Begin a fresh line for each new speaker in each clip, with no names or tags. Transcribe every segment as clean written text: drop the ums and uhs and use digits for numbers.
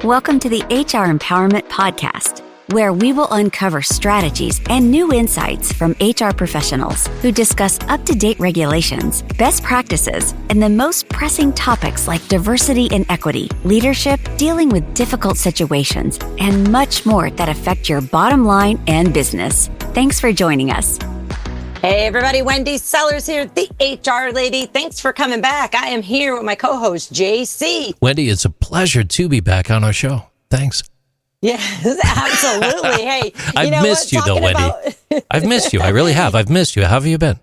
Welcome to the HR Empowerment Podcast, where we will uncover strategies and new insights from HR professionals who discuss up-to-date regulations, best practices, and the most pressing topics like diversity and equity, leadership, dealing with difficult situations, and much more that affect your bottom line and business. Thanks for joining us.
Hey everybody, Wendy Sellers here, the HR lady. Thanks for coming back. I am here with my co-host, JC.
Wendy, it's a pleasure to be back on our show. Thanks.
Yes, absolutely. Hey,
I've missed you though, Wendy. I've missed you. I really have. I've missed you. How have you been?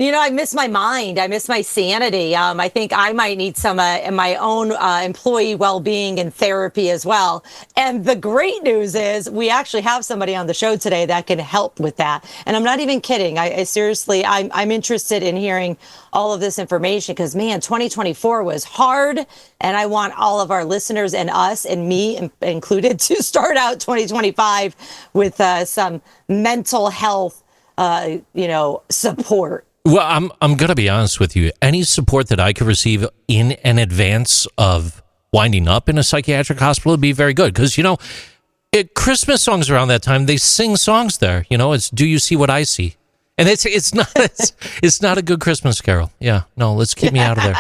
You know, I miss my mind. I miss my sanity. I think I might need some my own employee well-being and therapy as well. And the great news is we actually have somebody on the show today that can help with that. And I'm not even kidding. I seriously, I'm interested in hearing all of this information because, man, 2024 was hard. And I want all of our listeners and us and me included to start out 2025 with some mental health, support.
Well, I'm going to be honest with you. Any support that I could receive in advance of winding up in a psychiatric hospital would be very good. Because, Christmas songs around that time, they sing songs there. It's Do You See What I See? And it's not a good Christmas carol. Yeah, no, let's keep me out of there.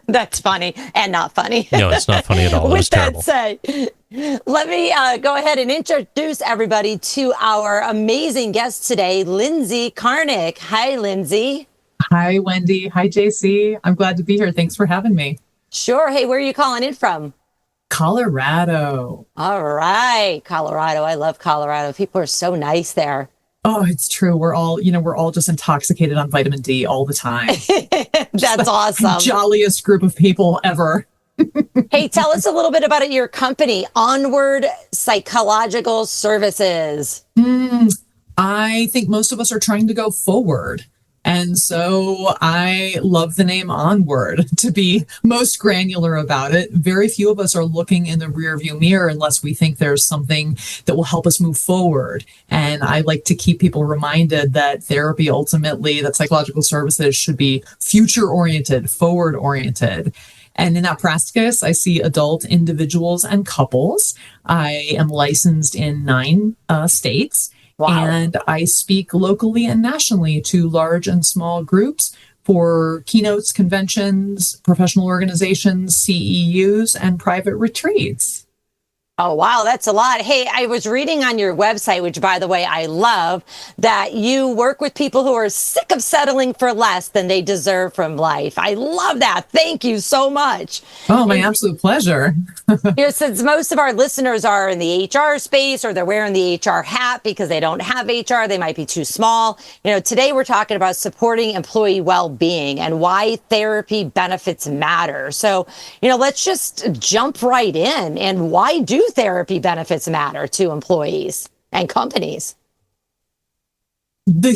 That's funny and not funny.
No, it's not funny at all. It was terrible.
With that said, let me go ahead and introduce everybody to our amazing guest today, Lindsay Karnick. Hi, Lindsay.
Hi, Wendy. Hi, JC. I'm glad to be here. Thanks for having me.
Sure. Hey, where are you calling in from?
Colorado.
All right. Colorado. I love Colorado. People are so nice there.
Oh, it's true. We're all just intoxicated on vitamin D all the time.
That's awesome.
Jolliest group of people ever.
Hey, tell us a little bit about your company, Onward Psychological Services.
I think most of us are trying to go forward. And so I love the name Onward, to be most granular about it. Very few of us are looking in the rearview mirror unless we think there's something that will help us move forward. And I like to keep people reminded that therapy ultimately, that psychological services should be future-oriented, forward-oriented. And in that practice, I see adult individuals and couples. I am licensed in 9 states. Wow. And I speak locally and nationally to large and small groups for keynotes, conventions, professional organizations, CEUs, and private retreats.
Oh, wow. That's a lot. Hey, I was reading on your website, which, by the way, I love, that you work with people who are sick of settling for less than they deserve from life. I love that. Thank you so much.
Oh, my absolute pleasure.
Since most of our listeners are in the HR space or they're wearing the HR hat because they don't have HR, they might be too small. Today we're talking about supporting employee well-being and why therapy benefits matter. So, let's just jump right in. And why do therapy benefits matter to employees and companies?
The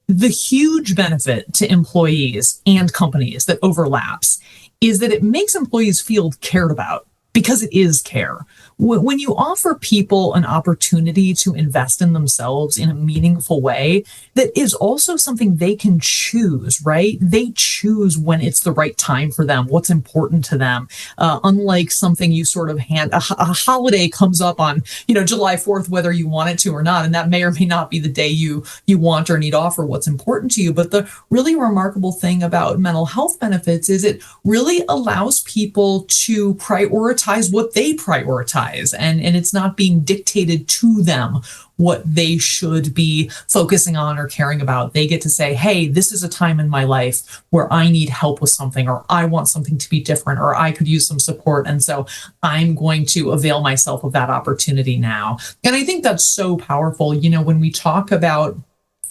huge benefit to employees and companies that overlaps is that it makes employees feel cared about, because it is care. When you offer people an opportunity to invest in themselves in a meaningful way, that is also something they can choose, right? They choose when it's the right time for them, what's important to them. Unlike something you sort of hand, a holiday comes up on, July 4th, whether you want it to or not, and that may or may not be the day you want or need offer what's important to you. But the really remarkable thing about mental health benefits is it really allows people to prioritize what they prioritize. And it's not being dictated to them what they should be focusing on or caring about. They get to say, hey, this is a time in my life where I need help with something, or I want something to be different, or I could use some support. And so I'm going to avail myself of that opportunity now. And I think that's so powerful. When we talk about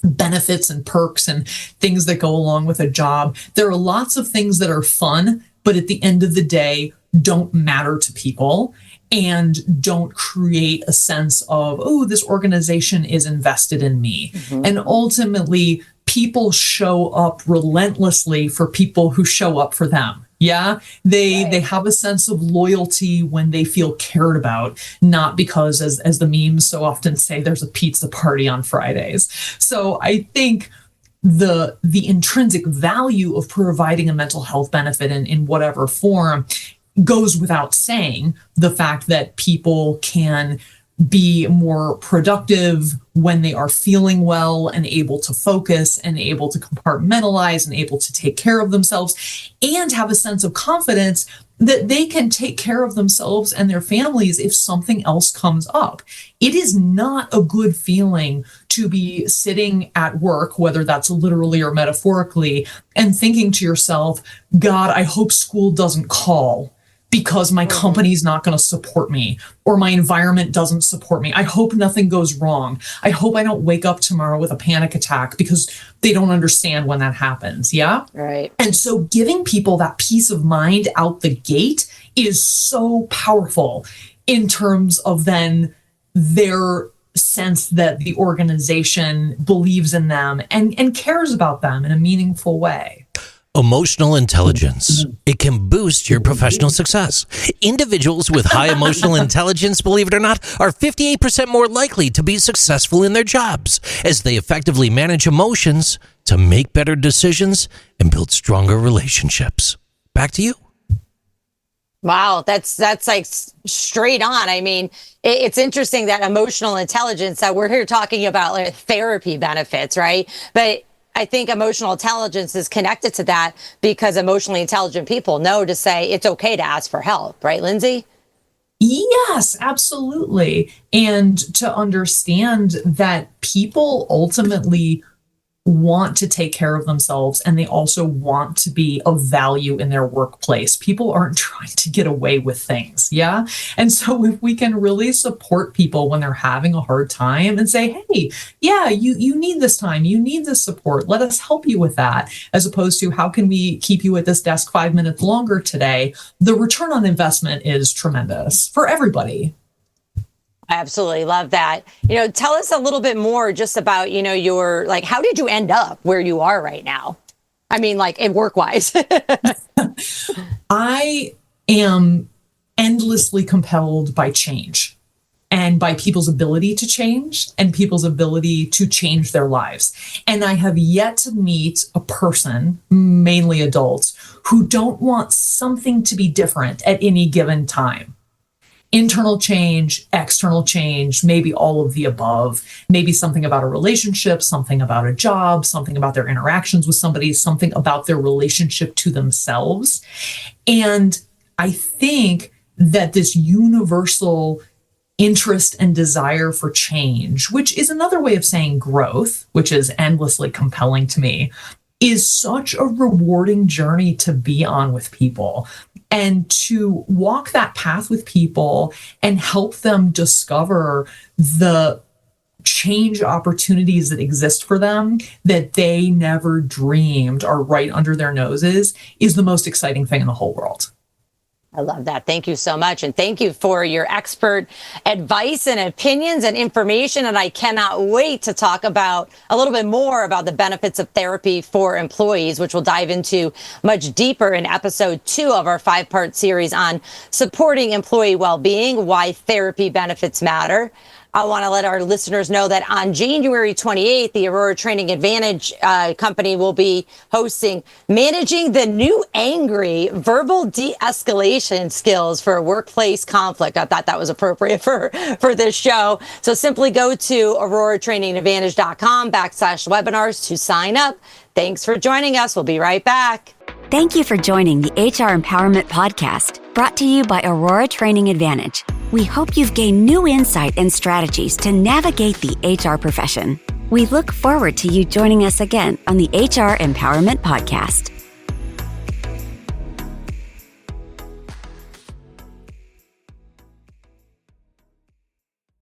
benefits and perks and things that go along with a job, there are lots of things that are fun, but at the end of the day, don't matter to people and don't create a sense of, oh, this organization is invested in me. Mm-hmm. And ultimately, people show up relentlessly for people who show up for them. Yeah, they have a sense of loyalty when they feel cared about, not because, as the memes so often say, there's a pizza party on Fridays. So I think the intrinsic value of providing a mental health benefit in whatever form goes without saying, the fact that people can be more productive when they are feeling well and able to focus and able to compartmentalize and able to take care of themselves and have a sense of confidence that they can take care of themselves and their families if something else comes up. It is not a good feeling to be sitting at work, whether that's literally or metaphorically, and thinking to yourself, God, I hope school doesn't call because my company's not going to support me or my environment doesn't support me. I hope nothing goes wrong. I hope I don't wake up tomorrow with a panic attack because they don't understand when that happens. Yeah.
Right.
And so giving people that peace of mind out the gate is so powerful in terms of then their sense that the organization believes in them and cares about them in a meaningful way.
Emotional intelligence. It can boost your professional success. Individuals with high emotional intelligence, believe it or not, are 58% more likely to be successful in their jobs as they effectively manage emotions to make better decisions and build stronger relationships. Back to you.
Wow, that's like straight on. I mean, it's interesting that emotional intelligence, that we're here talking about like therapy benefits, right? But I think emotional intelligence is connected to that because emotionally intelligent people know to say it's okay to ask for help, right, Lindsay?
Yes, absolutely. And to understand that people ultimately want to take care of themselves and they also want to be of value in their workplace. People aren't trying to get away with things. Yeah. And so if we can really support people when they're having a hard time and say, hey, yeah, you need this time, you need this support, let us help you with that, as opposed to how can we keep you at this desk 5 minutes longer today, the return on investment is tremendous for everybody.
I absolutely love that. Tell us a little bit more just about, your, like, how did you end up where you are right now? I mean, like, in work-wise.
I am endlessly compelled by change and by people's ability to change and people's ability to change their lives. And I have yet to meet a person, mainly adults, who don't want something to be different at any given time. Internal change, external change, maybe all of the above, maybe something about a relationship, something about a job, something about their interactions with somebody, something about their relationship to themselves. And I think that this universal interest and desire for change, which is another way of saying growth, which is endlessly compelling to me, is such a rewarding journey to be on with people. And to walk that path with people and help them discover the change opportunities that exist for them that they never dreamed are right under their noses is the most exciting thing in the whole world.
I love that. Thank you so much. And thank you for your expert advice and opinions and information. And I cannot wait to talk about a little bit more about the benefits of therapy for employees, which we'll dive into much deeper in episode 2 of our 5-part series on supporting employee well-being, why therapy benefits matter. I want to let our listeners know that on January 28th, the Aurora Training Advantage company will be hosting Managing the New Angry, Verbal De-Escalation Skills for Workplace Conflict. I thought that was appropriate for this show. So simply go to auroratrainingadvantage.com/webinars to sign up. Thanks for joining us. We'll be right back.
Thank you for joining the HR Empowerment Podcast, brought to you by Aurora Training Advantage. We hope you've gained new insight and strategies to navigate the HR profession. We look forward to you joining us again on the HR Empowerment Podcast.